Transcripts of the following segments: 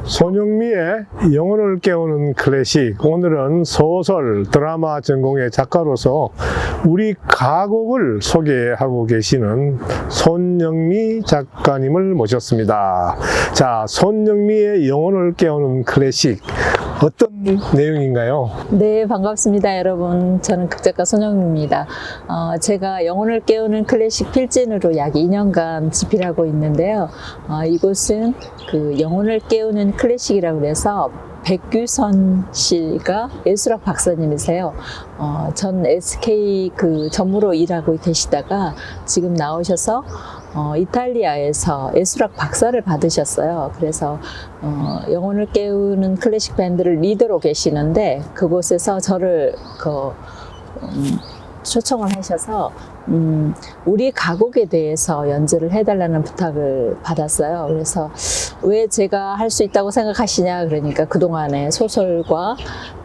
손영미의 영혼을 깨우는 클래식. 오늘은 소설, 드라마 전공의 작가로서 우리 가곡을 소개하고 계시는 손영미 작가님을 모셨습니다. 자, 손영미의 영혼을 깨우는 클래식. 어떤 내용인가요? 네, 반갑습니다, 여러분. 저는 극작가 손영미입니다. 제가 영혼을 깨우는 클래식 필진으로 약 2년간 집필하고 있는데요. 이곳은 그 영혼을 깨우는 클래식이라고 해서 백규선 씨가 예술학 박사님이세요. 전 SK 그 전무로 일하고 계시다가 지금 나오셔서 이탈리아에서 예술학 박사를 받으셨어요. 그래서 영혼을 깨우는 클래식 밴드를 리더로 계시는데 그곳에서 저를 초청을 하셔서 우리 가곡에 대해서 연주를 해달라는 부탁을 받았어요. 그래서 왜 제가 할 수 있다고 생각하시냐 그러니까 그동안에 소설과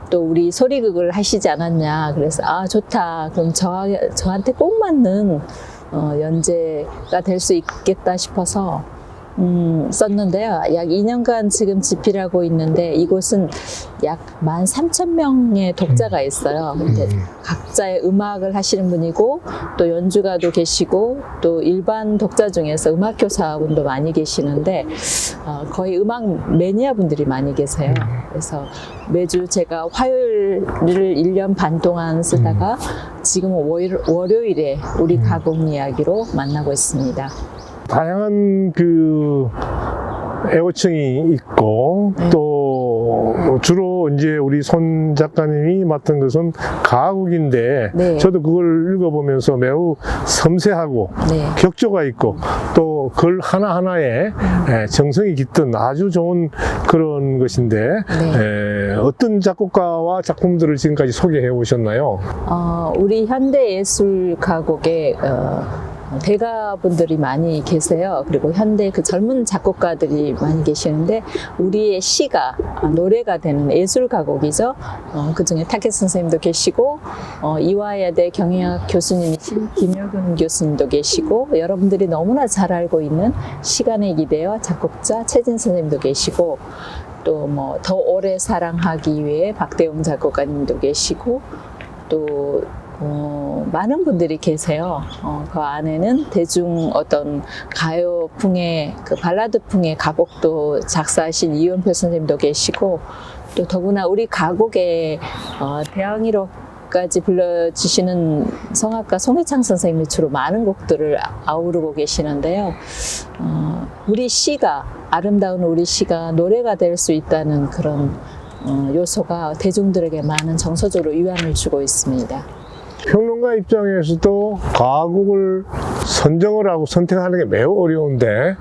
또 우리 소리극을 하시지 않았냐. 그래서 좋다. 그럼 저한테 꼭 맞는 연재가 될 수 있겠다 싶어서 썼는데요. 약 2년간 지금 집필하고 있는데 이곳은 약 13,000명의 독자가 있어요. 근데 각자의 음악을 하시는 분이고 또 연주가도 계시고 또 일반 독자 중에서 음악교사분도 많이 계시는데 거의 음악 매니아 분들이 많이 계세요. 그래서 매주 제가 화요일을 1년 반 동안 쓰다가 지금은 월요일에 우리 가곡 이야기로 만나고 있습니다. 다양한 그 애호청이 있고 또 주로 이제 우리 손 작가님이 맡은 것은 가곡인데 네. 저도 그걸 읽어보면서 매우 섬세하고 네. 격조가 있고 또 글 하나하나에 정성이 깃든 아주 좋은 그런 것인데 어떤 작곡가와 작품들을 지금까지 소개해 오셨나요? 우리 현대예술 가곡에 대가분들이 많이 계세요. 그리고 현대 그 젊은 작곡가들이 많이 계시는데 우리의 시가 노래가 되는 예술 가곡이죠. 그 중에 타켓 선생님도 계시고 이화여대 경영학 교수님이신 김효근 교수님도 계시고 여러분들이 너무나 잘 알고 있는 시간의 기대와 작곡자 최진 선생님도 계시고 또 뭐 더 오래 사랑하기 위해 박대웅 작곡가님도 계시고 또 많은 분들이 계세요. 그 안에는 대중 어떤 가요풍의 그 발라드풍의 가곡도 작사하신 이원표 선생님도 계시고 또 더구나 우리 가곡에 대항이로까지 불러주시는 성악가 송혜창 선생님이 주로 많은 곡들을 아우르고 계시는데요. 우리 시가 아름다운 우리 시가 노래가 될 수 있다는 그런 요소가 대중들에게 많은 정서적으로 위안을 주고 있습니다. 평론가 입장에서도 가곡을 선정을 하고 선택하는 게 매우 어려운데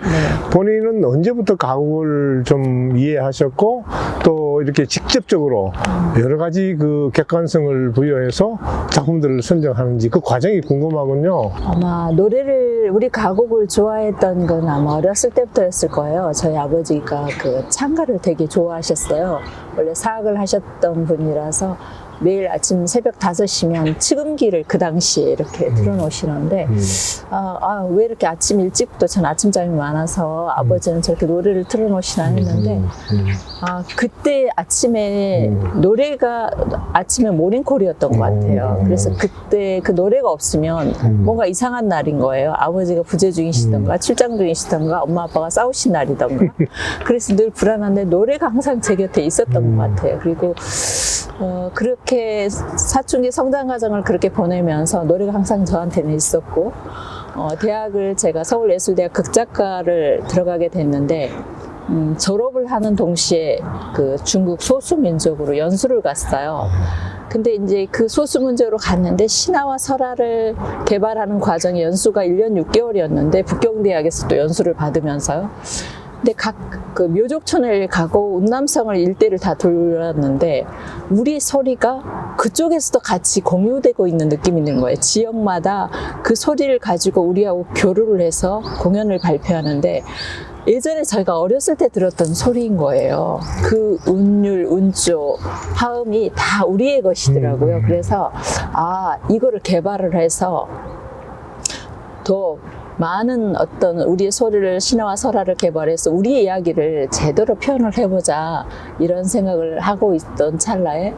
본인은 언제부터 가곡을 좀 이해하셨고 또 이렇게 직접적으로 여러 가지 그 객관성을 부여해서 작품들을 선정하는지 그 과정이 궁금하군요. 아마 우리 가곡을 좋아했던 건 아마 어렸을 때부터였을 거예요. 저희 아버지가 그 창가를 되게 좋아하셨어요. 원래 사학을 하셨던 분이라서 매일 아침 새벽 5시면 치금기를 그 당시에 이렇게 틀어놓으시는데 왜 이렇게 아침 일찍부터 전 아침잠이 많아서 아버지는 저렇게 노래를 틀어놓으시나 했는데 그때 아침에 노래가 아침에 모닝콜이었던 것 같아요. 그래서 그때 그 노래가 없으면 뭔가 이상한 날인 거예요. 아버지가 부재 중이시던가 출장 중이시던가 엄마 아빠가 싸우신 날이던가 그래서 늘 불안한데 노래가 항상 제 곁에 있었던 것 같아요. 그리고 그렇게 사춘기 성장 과정을 그렇게 보내면서 노래가 항상 저한테는 있었고 대학을 제가 서울예술대학 극작과를 들어가게 됐는데 졸업을 하는 동시에 그 중국 소수민족으로 연수를 갔어요. 근데 이제 그 소수민족으로 갔는데 신화와 설화를 개발하는 과정이 연수가 1년 6개월이었는데 북경대학에서 또 연수를 받으면서요. 근데 그 묘족촌을 가고 운남성을 일대를 다 돌았는데 우리 소리가 그쪽에서도 같이 공유되고 있는 느낌이 있는 거예요. 지역마다 그 소리를 가지고 우리하고 교류를 해서 공연을 발표하는데 예전에 저희가 어렸을 때 들었던 소리인 거예요. 그 운율, 운조, 하음이 다 우리의 것이더라고요. 그래서 이거를 개발을 해서 더 많은 어떤 우리의 소리를 신화와 설화를 개발해서 우리의 이야기를 제대로 표현을 해보자 이런 생각을 하고 있던 찰나에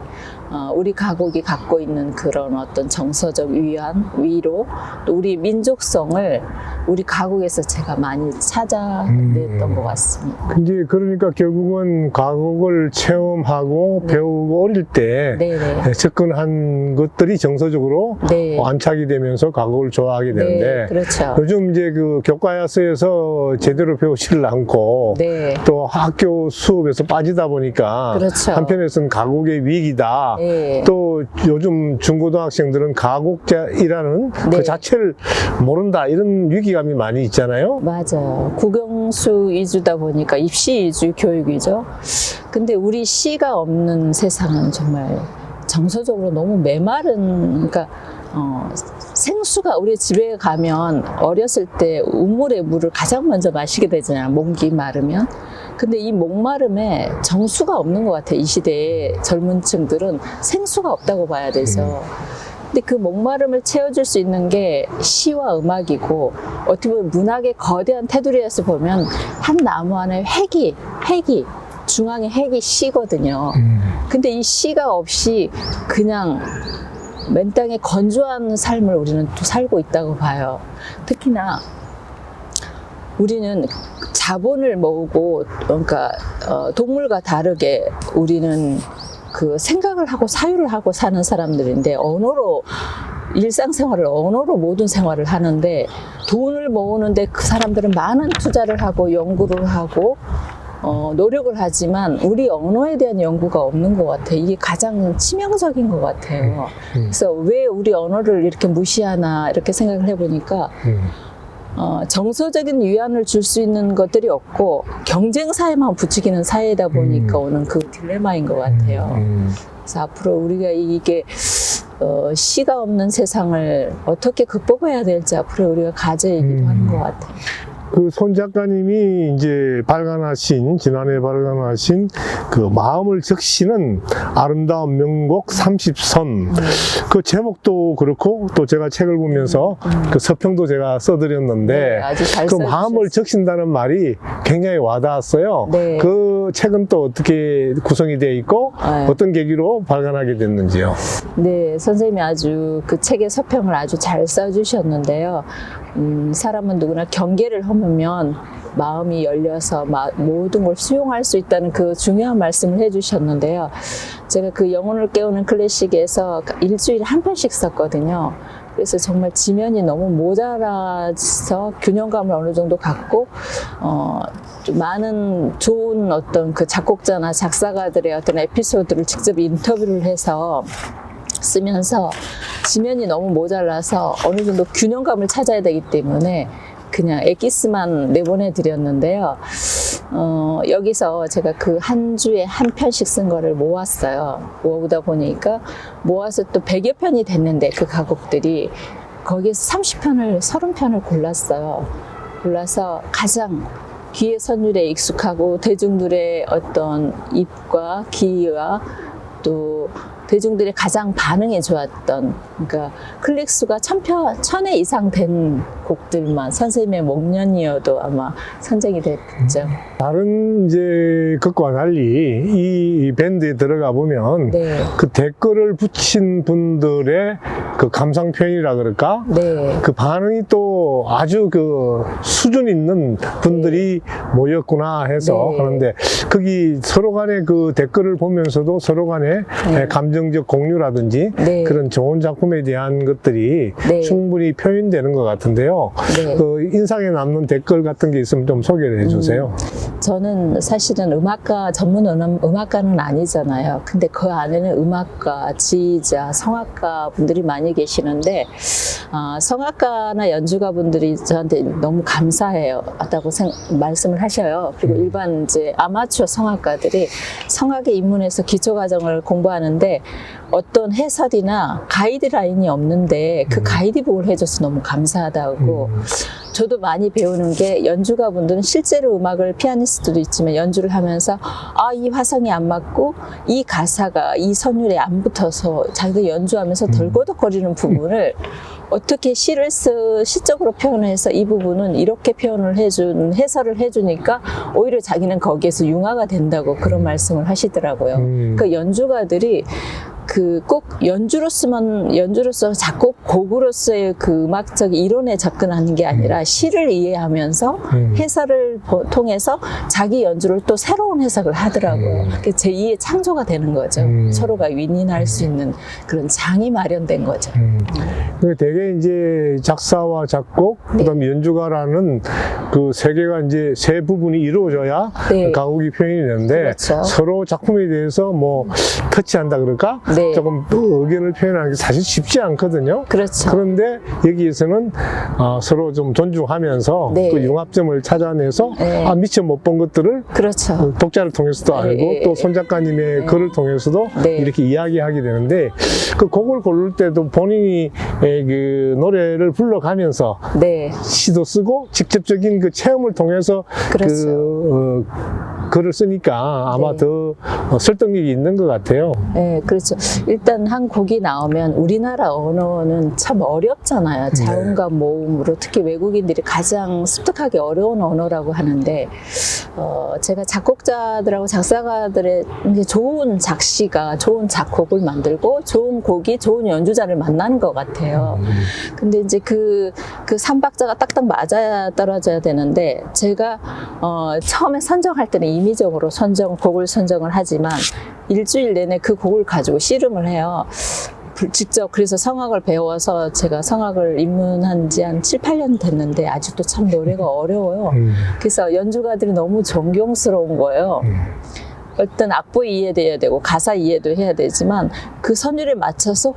우리 가곡이 갖고 있는 그런 어떤 정서적 위로 또 우리 민족성을 우리 가곡에서 제가 많이 찾아냈던 것 같습니다. 이제 그러니까 결국은 가곡을 체험하고 배우고 어릴 때 네네. 접근한 것들이 정서적으로 네. 안착이 되면서 가곡을 좋아하게 되는데 네, 그렇죠. 요즘 이제 그 교과서에서 제대로 배우지를 않고 네. 또 학교 수업에서 빠지다 보니까 그렇죠. 한편에서는 가곡의 위기다. 네. 또 요즘 중고등학생들은 가곡이라는 네. 그 자체를 모른다 이런 위기감이 많이 있잖아요. 맞아요. 국영수 위주다 보니까 입시 위주 교육이죠. 근데 우리 시가 없는 세상은 정말 정서적으로 너무 메마른, 그러니까 생수가 우리 집에 가면 어렸을 때 우물의 물을 가장 먼저 마시게 되잖아요. 목이 마르면. 근데 이 목마름에 정수가 없는 것 같아요. 이 시대의 젊은 층들은 생수가 없다고 봐야 돼서. 근데 그 목마름을 채워줄 수 있는 게 시와 음악이고, 어떻게 보면 문학의 거대한 테두리에서 보면 한 나무 안에 핵이 중앙에 핵이 시거든요. 근데 이 시가 없이 그냥 맨 땅에 건조한 삶을 우리는 또 살고 있다고 봐요. 특히나 우리는 자본을 모으고, 그러니까 동물과 다르게 우리는 그 생각을 하고 사유를 하고 사는 사람들인데, 언어로 일상생활을 언어로 모든 생활을 하는데, 돈을 모으는데 그 사람들은 많은 투자를 하고 연구를 하고 노력을 하지만 우리 언어에 대한 연구가 없는 것 같아요. 이게 가장 치명적인 것 같아요. 그래서 왜 우리 언어를 이렇게 무시하나 이렇게 생각을 해보니까 정서적인 위안을 줄 수 있는 것들이 없고 경쟁 사회만 부추기는 사회다 보니까 오는 그 딜레마인 것 같아요. 그래서 앞으로 우리가 이게 시가 없는 세상을 어떻게 극복해야 될지 앞으로 우리가 과제이기도 하는 것 같아요. 그 손 작가님이 이제 지난해 발간하신 그 마음을 적시는 아름다운 명곡 30선. 그 제목도 그렇고 또 제가 책을 보면서 그 서평도 제가 써드렸는데 네, 아주 잘 그 마음을 적신다는 말이 굉장히 와닿았어요. 네. 그 책은 또 어떻게 구성이 되어 있고 네. 어떤 계기로 발간하게 됐는지요? 네, 선생님이 아주 그 책의 서평을 아주 잘 써주셨는데요. 사람은 누구나 경계를 허무면 마음이 열려서 모든 걸 수용할 수 있다는 그 중요한 말씀을 해주셨는데요. 제가 그 영혼을 깨우는 클래식에서 일주일에 한 편씩 썼거든요. 그래서 정말 지면이 너무 모자라서 균형감을 어느 정도 갖고 좀 많은 좋은 어떤 그 작곡자나 작사가들의 어떤 에피소드를 직접 인터뷰를 해서 쓰면서 지면이 너무 모자라서 어느 정도 균형감을 찾아야 되기 때문에 그냥 엑기스만 내보내 드렸는데요. 여기서 제가 그 한 주에 한 편씩 쓴 거를 모았어요. 모으다 보니까 모아서 또 100여 편이 됐는데 그 가곡들이 거기에서 30편을 골랐어요. 골라서 가장 귀의 선율에 익숙하고 대중들의 어떤 입과 귀와 또 대중들이 가장 반응이 좋았던, 그러니까 클릭수가 1000회 이상 된 곡들만 선생님의 목련이어도 아마 선정이 됐죠. 다른 이제 것과 달리 이 밴드에 들어가 보면 네. 그 댓글을 붙인 분들의 그 감상 표현이라 그럴까? 네. 그 반응이 또 아주 그 수준 있는 분들이 모였구나 해서 네. 하는데 거기 서로 간에 그 댓글을 보면서도 서로 간에 네. 감정적 공유라든지 네. 그런 좋은 작품에 대한 것들이 네. 충분히 표현되는 것 같은데요. 네. 그 인상에 남는 댓글 같은 게 있으면 좀 소개를 해주세요. 저는 사실은 음악가, 전문 음악가는 아니잖아요. 근데 그 안에는 음악가, 지휘자, 성악가 분들이 많이 계시는데, 성악가나 연주가 분들이 저한테 너무 감사해요. 다고 말씀을 하셔요. 그리고 일반 이제 아마추어 성악가들이 성악에 입문해서 기초과정을 공부하는데 어떤 해설이나 가이드라인이 없는데 그 가이드북을 해줘서 너무 감사하다고. 저도 많이 배우는 게 연주가 분들은 실제로 음악을 피아니스트도 있지만 연주를 하면서 이 화성이 안 맞고 이 가사가 이 선율에 안 붙어서 자기도 연주하면서 덜거덕거리는 부분을 어떻게 시적으로 표현해서 이 부분은 이렇게 해설을 해주니까 오히려 자기는 거기에서 융화가 된다고 그런 말씀을 하시더라고요. 그 연주가들이 꼭 연주로서 작곡 곡으로서의 그 음악적 이론에 접근하는 게 아니라 시를 이해하면서 해설을 통해서 자기 연주를 또 새로운 해석을 하더라고요. 제2의 창조가 되는 거죠. 서로가 윈윈할 수 있는 그런 장이 마련된 거죠. 되게 이제 작사와 작곡, 그다음에 연주가라는 그 세 개가 이제 세 부분이 이루어져야 네. 가곡이 표현이 되는데 그렇죠. 서로 작품에 대해서 뭐 터치한다 그럴까? 네. 조금 의견을 표현하는 게 사실 쉽지 않거든요. 그렇죠. 그런데 여기에서는 서로 좀 존중하면서 네. 또 융합점을 찾아내서 네. 미처 못 본 것들을 그렇죠. 독자를 통해서도 알고 네. 또 손 작가님의 글을 통해서도 네. 이렇게 이야기하게 되는데 그 곡을 고를 때도 본인이 그 노래를 불러가면서 네. 시도 쓰고 직접적인 그 체험을 통해서 그렇죠. 글을 쓰니까 아마 네. 더 설득력이 있는 것 같아요. 네, 그렇죠. 일단 한 곡이 나오면 우리나라 언어는 참 어렵잖아요. 자음과 모음으로 특히 외국인들이 가장 습득하기 어려운 언어라고 하는데 제가 작곡자들하고 작사가들의 이제 좋은 작시가 좋은 작곡을 만들고 좋은 곡이 좋은 연주자를 만나는 것 같아요. 근데 이제 그 삼박자가 딱딱 맞아야 떨어져야 되는데 제가 처음에 선정할 때는 임의적으로 곡을 선정을 하지만 일주일 내내 그 곡을 가지고 씨름을 해요. 직접 그래서 성악을 배워서 제가 성악을 입문한 지 한 7, 8년 됐는데 아직도 참 노래가 어려워요. 그래서 연주가들이 너무 존경스러운 거예요. 어떤 악보 이해돼야 되고 가사 이해도 해야 되지만 그 선율에 맞춰서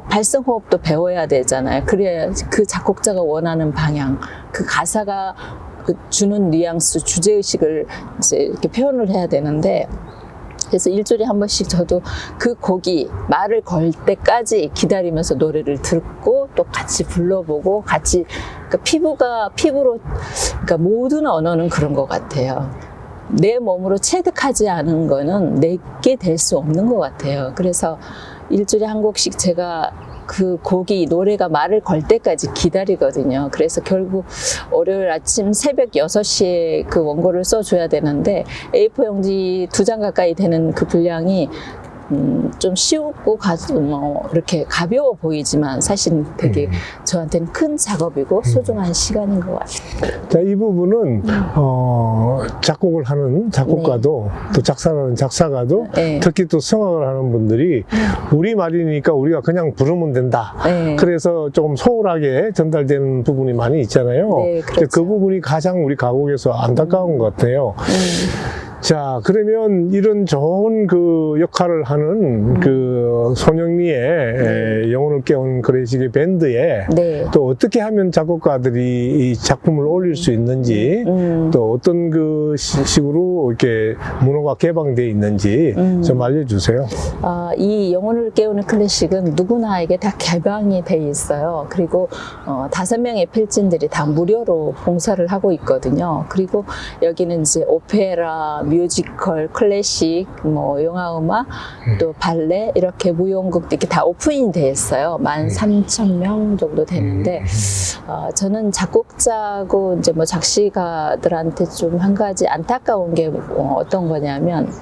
발성 호흡도 배워야 되잖아요. 그래야 그 작곡자가 원하는 방향, 그 가사가 주는 뉘앙스, 주제의식을 이제 이렇게 표현을 해야 되는데 그래서 일주일에 한 번씩 저도 그 곡이 말을 걸 때까지 기다리면서 노래를 듣고 또 같이 불러보고 같이 피부로 그러니까 모든 언어는 그런 것 같아요. 내 몸으로 체득하지 않은 거는 내게 될 수 없는 것 같아요. 그래서 일주일에 한 곡씩 제가 그 곡이 노래가 말을 걸 때까지 기다리거든요. 그래서 결국 월요일 아침 새벽 6시에 그 원고를 써줘야 되는데 A4 용지 2장 가까이 되는 그 분량이 좀 쉬웠고 이렇게 가벼워 보이지만 사실 되게 저한테는 큰 작업이고 소중한 시간인 것 같아요. 자, 이 부분은 작곡을 하는 작곡가도 또 작사를 하는 작사가도 네. 특히 또 성악을 하는 분들이 우리 말이니까 우리가 그냥 부르면 된다. 네. 그래서 조금 소홀하게 전달되는 부분이 많이 있잖아요. 네, 그렇죠. 그 부분이 가장 우리 가곡에서 안타까운 것 같아요. 자, 그러면 이런 좋은 그 역할을 하는 그 손영리의 영혼을 깨운 클래식의 밴드에 네. 또 어떻게 하면 작곡가들이 이 작품을 올릴 수 있는지 또 어떤 그 식으로 이렇게 문호가 개방되어 있는지 좀 알려주세요. 이 영혼을 깨우는 클래식은 누구나에게 다 개방이 돼 있어요. 그리고 5명의 필진들이 다 무료로 봉사를 하고 있거든요. 그리고 여기는 이제 오페라, 뮤지컬, 클래식, 뭐 영화음악, 또 발레 이렇게 무용극 이렇게 다 오픈이 돼 있어요. 13,000명 정도 되는데 저는 작곡자고 이제 뭐 작시가들한테 좀 한 가지 안타까운 게 어떤 거냐면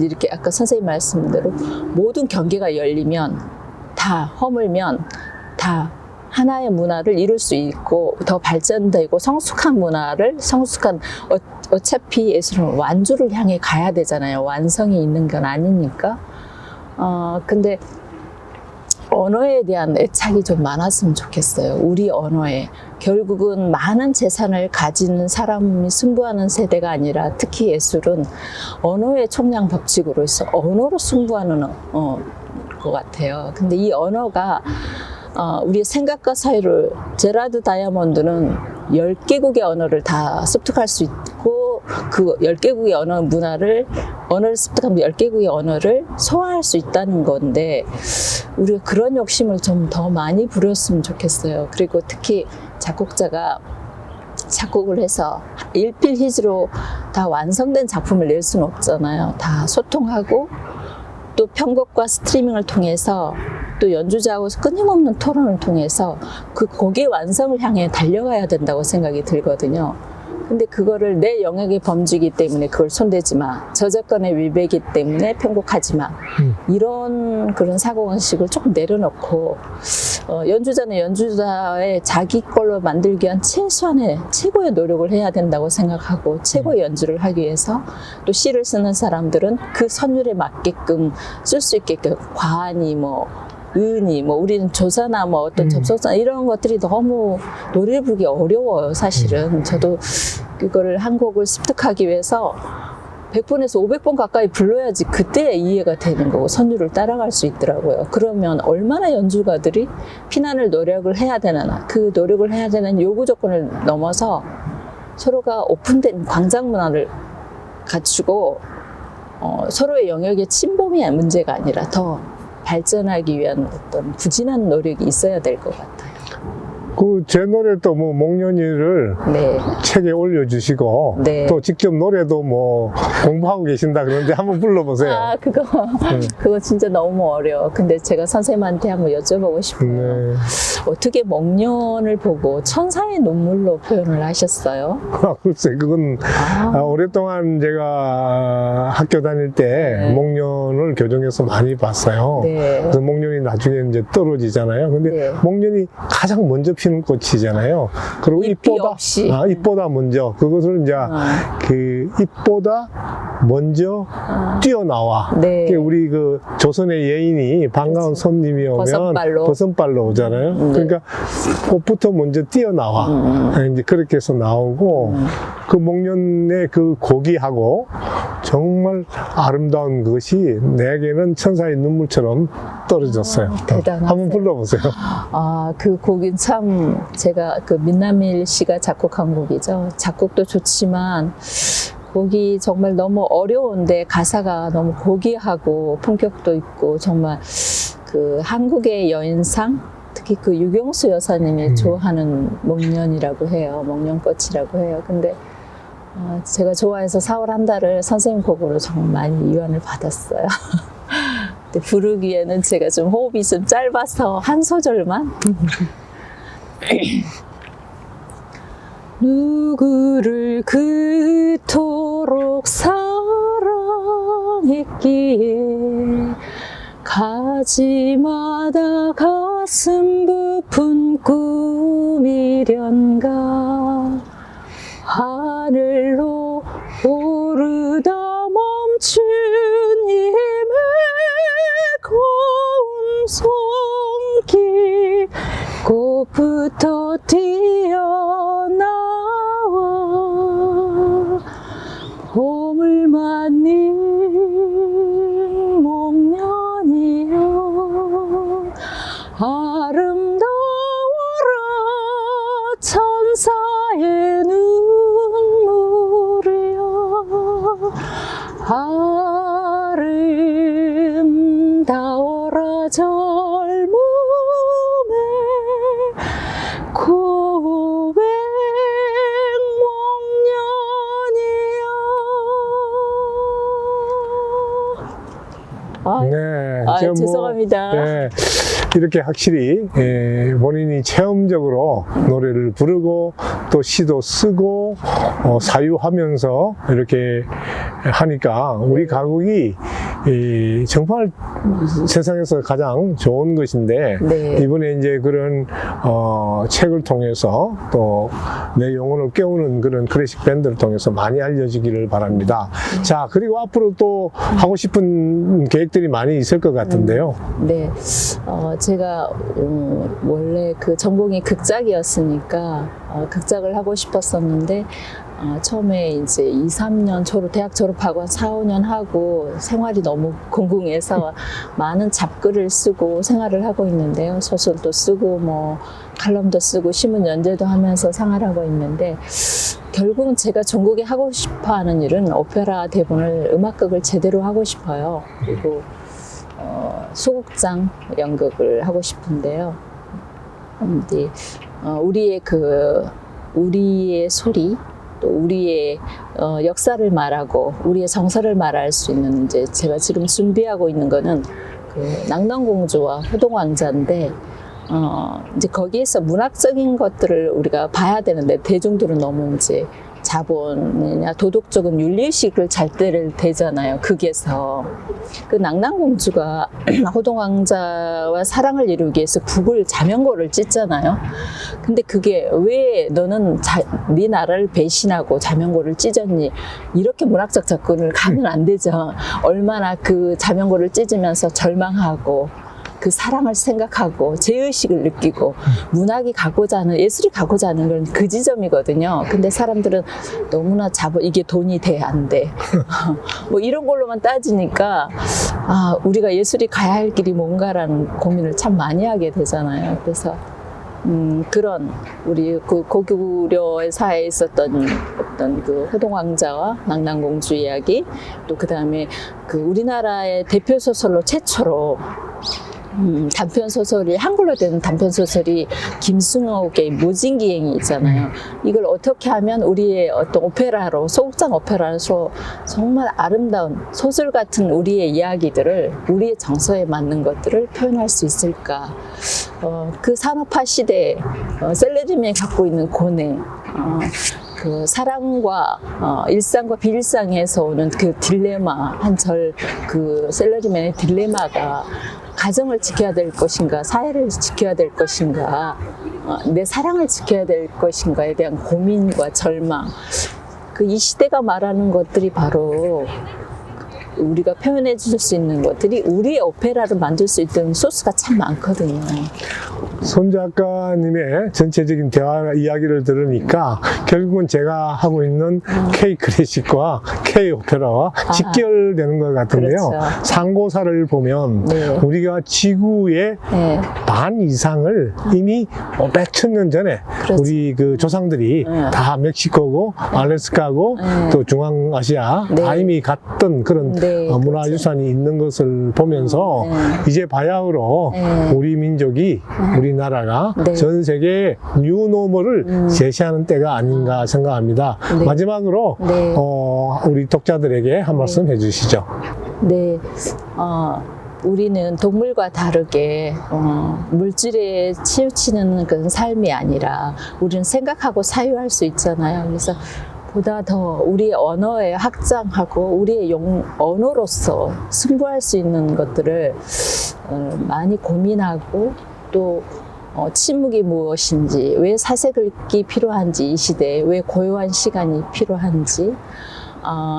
이렇게 아까 선생님 말씀대로 모든 경계가 열리면 다 허물면 다 하나의 문화를 이룰 수 있고 더 발전되고 성숙한 어차피 예술은 완주를 향해 가야 되잖아요. 완성이 있는 건 아니니까. 근데 언어에 대한 애착이 좀 많았으면 좋겠어요. 우리 언어에. 결국은 많은 재산을 가진 사람이 승부하는 세대가 아니라 특히 예술은 언어의 총량 법칙으로 해서 언어로 승부하는 것 같아요. 근데 이 언어가 우리의 생각과 사유를 제라드 다이아몬드는 10개국의 언어를 다 습득할 수 있고 그 10개국의 언어를 습득하면 10개국의 언어를 소화할 수 있다는 건데 우리가 그런 욕심을 좀 더 많이 부렸으면 좋겠어요. 그리고 특히 작곡자가 작곡을 해서 일필휘지로 다 완성된 작품을 낼 수는 없잖아요. 다 소통하고 또 편곡과 스트리밍을 통해서 또 연주자하고 끊임없는 토론을 통해서 그 곡의 완성을 향해 달려가야 된다고 생각이 들거든요. 근데 그거를 내 영역의 범주이기 때문에 그걸 손대지 마. 저작권의 위배이기 때문에 편곡하지 마. 이런 그런 사고방식을 조금 내려놓고 연주자는 연주자의 자기 걸로 만들기 위한 최소한의 최고의 노력을 해야 된다고 생각하고 최고의 연주를 하기 위해서 또 시를 쓰는 사람들은 그 선율에 맞게끔 쓸 수 있게끔 과안이 뭐 은이 뭐 우리는 조사나 뭐 어떤 접속사 이런 것들이 너무 노래 부르기 어려워요 사실은. 저도 이거를 한 곡을 습득하기 위해서 100번에서 500번 가까이 불러야지 그때 이해가 되는 거고 선율을 따라갈 수 있더라고요. 그러면 얼마나 연주가들이 피난을 노력을 해야 되나, 그 노력을 해야 되는 요구 조건을 넘어서 서로가 오픈된 광장 문화를 갖추고 서로의 영역의 침범이 문제가 아니라 더 발전하기 위한 어떤 부진한 노력이 있어야 될 것 같아요. 그 제 노래도 뭐 목련이를 네. 책에 올려주시고 네. 또 직접 노래도 뭐 공부하고 계신다 그러는데 한번 불러보세요. 아, 그거 진짜 너무 어려워. 근데 제가 선생님한테 한번 여쭤보고 싶어요. 네. 어떻게 목련을 보고 천사의 눈물로 표현을 하셨어요? 글쎄, 그건 오랫동안 제가 학교 다닐 때 네. 목련을 교정에서 많이 봤어요. 네. 그래서 목련이 나중에 이제 떨어지잖아요. 근데 네. 목련이 가장 먼저 피는 꽃이잖아요. 그리고 잎이 잎보다, 없이. 잎보다 먼저, 그것을 이제 그 잎보다 먼저 뛰어나와. 네. 그게 우리 그 조선의 예인이 반가운 손님이 오면 버선발로 오잖아요. 그러니까 꽃부터 먼저 뛰어나와. 이제 그렇게 해서 나오고 그 목련의 그 고기하고 정말 아름다운 것이 내게는 천사의 눈물처럼 떨어졌어요. 대단하세요. 한번 불러보세요. 아, 그 곡은 참 제가 그 민남일 씨가 작곡한 곡이죠. 작곡도 좋지만 곡이 정말 너무 어려운데 가사가 너무 고귀하고 품격도 있고 정말 그 한국의 여인상 특히 그 유경수 여사님이 좋아하는 목련이라고 해요. 목련꽃이라고 해요. 근데 제가 좋아해서 4월 한 달을 선생님 곡으로 정말 많이 이완을 받았어요. 근데 부르기에는 제가 좀 호흡이 좀 짧아서 한 소절만. 누구를 그토록 사랑했기에 가지마다 가슴 부푼 꿈이련가 하늘로 오르다 멈춘 힘의 고운 손길 꽃부터 튀어나와 봄을 맞는 목련이여 아름다워라 천사의 눈물이여 아름다워라 젊음의 고백 목련이여. 네, 아, 죄송합니다. 네, 이렇게 확실히 본인이 체험적으로 노래를 부르고 또 시도 쓰고 사유하면서 이렇게 하니까 우리 가곡이 정말 세상에서 가장 좋은 것인데 네. 이번에 이제 그런 책을 통해서 또 내 영혼을 깨우는 그런 클래식 밴드를 통해서 많이 알려지기를 바랍니다. 자, 그리고 앞으로 또 하고 싶은 계획들이 많이 있을 것 같은데요. 네, 제가 원래 그 전공이 극작이었으니까 극작을 하고 싶었었는데 처음에 이제 2, 3년 대학 졸업하고 한 4, 5년 하고 생활이 너무 공공해서 많은 잡글을 쓰고 생활을 하고 있는데요. 소설도 쓰고 뭐 칼럼도 쓰고 신문 연재도 하면서 생활하고 있는데 결국은 제가 전국에 하고 싶어하는 일은 오페라 대본을 음악극을 제대로 하고 싶어요. 그리고 소극장 연극을 하고 싶은데요. 근데 우리의 소리 또 우리의 역사를 말하고 우리의 정서를 말할 수 있는 이제 제가 지금 준비하고 있는 거는 그 낙랑공주와 호동왕자인데 이제 거기에서 문학적인 것들을 우리가 봐야 되는데 대중들은 너무 이제 자본이냐 도덕적인 윤리의식을 잘 때를 대잖아요. 극에서 그 낙랑공주가 호동왕자와 사랑을 이루기 위해서 북을 자명고를 찢잖아요. 근데 그게 왜 너는 네 나라를 배신하고 자명고를 찢었니? 이렇게 문학적 접근을 가면 안 되죠. 얼마나 그 자명고를 찢으면서 절망하고 그 사랑을 생각하고 죄의식을 느끼고 문학이 가고자 하는 예술이 가고자 하는 건 그 지점이거든요. 근데 사람들은 너무나 이게 돈이 돼 안 돼. 뭐 이런 걸로만 따지니까 우리가 예술이 가야 할 길이 뭔가라는 고민을 참 많이 하게 되잖아요. 그래서 그런 우리 그 고구려 사회에 있었던 어떤 그 호동왕자와 낙랑공주 이야기, 또 그 다음에 그 우리나라의 대표 소설로 최초로 단편소설이 한글로 된 단편소설이 김승옥의 무진기행이 있잖아요. 이걸 어떻게 하면 우리의 어떤 오페라로 소극장 오페라로 정말 아름다운 소설 같은 우리의 이야기들을 우리의 정서에 맞는 것들을 표현할 수 있을까. 그 산업화 시대에 셀레리맨이 갖고 있는 고뇌, 그 사랑과 일상과 비일상에서 오는 그 딜레마, 그 셀러리맨의 딜레마가 가정을 지켜야 될 것인가, 사회를 지켜야 될 것인가, 내 사랑을 지켜야 될 것인가에 대한 고민과 절망, 그 이 시대가 말하는 것들이 바로 우리가 표현해 줄 수 있는 것들이 우리의 오페라를 만들 수 있는 소스가 참 많거든요. 손 작가님의 전체적인 대화 이야기를 들으니까 결국은 제가 하고 있는 K 클래식과 K 오페라와 직결되는 것 같은데요. 그렇죠. 상고사를 보면 네. 우리가 지구의 네. 반 이상을 이미 500천 년 전에 그렇죠. 우리 그 조상들이 다 멕시코고 알래스카고 또 중앙아시아 네. 다 이미 갔던 그런 네, 문화유산이 있는 것을 보면서 이제 바야흐로 우리 민족이 우리나라가 네. 전 세계에 뉴노멀을 제시하는 때가 아닌가 생각합니다. 네. 마지막으로 네. 우리 독자들에게 한 말씀 해주시죠. 네, 우리는 동물과 다르게 물질에 치우치는 그런 삶이 아니라 우리는 생각하고 사유할 수 있잖아요. 그래서 보다 더 우리의 언어에 확장하고 우리의 언어로서 승부할 수 있는 것들을 많이 고민하고 또 침묵이 무엇인지, 왜 사색이 필요한지, 이 시대에 왜 고요한 시간이 필요한지,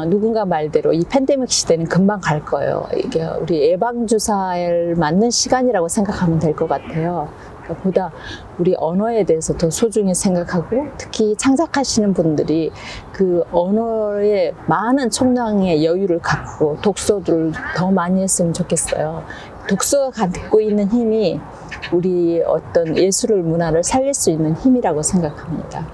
누군가 말대로 이 팬데믹 시대는 금방 갈 거예요. 이게 우리 예방주사에 맞는 시간이라고 생각하면 될 것 같아요. 그러니까 보다 우리 언어에 대해서 더 소중히 생각하고, 특히 창작하시는 분들이 그 언어에 많은 총량의 여유를 갖고 독서를 더 많이 했으면 좋겠어요. 독서가 갖고 있는 힘이 우리 어떤 예술을, 문화를 살릴 수 있는 힘이라고 생각합니다.